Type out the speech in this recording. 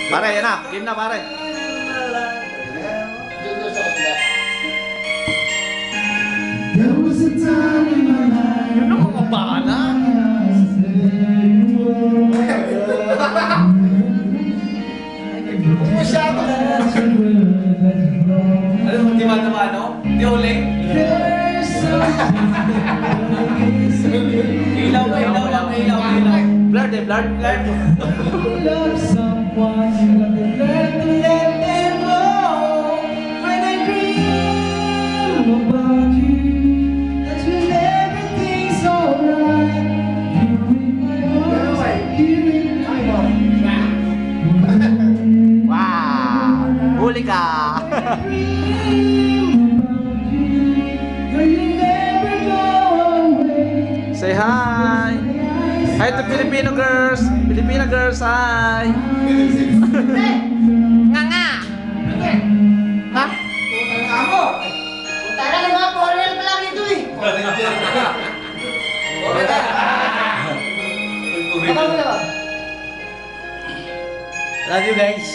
Pare, yan na. Game na, pare. Ano mga bana? Masyado. Ano, di ba naman, no? Di uling? Ilaw, ilaw lang, ilaw, ilaw. Blurred eh, blurred, blurred. Love someone, you got to learn to let them go. When I dream about you, that's when everything's alright. You in my arms, you in my arms. Wow! Huli ka! Dream about you, girl, you never go away. Say hi! Hi to Filipino girls! Filipino girls, hi! Nga nga! Ha? Ako! Tara na mga foreigner pa lang dito eh. Baka mo na ba? Love you guys!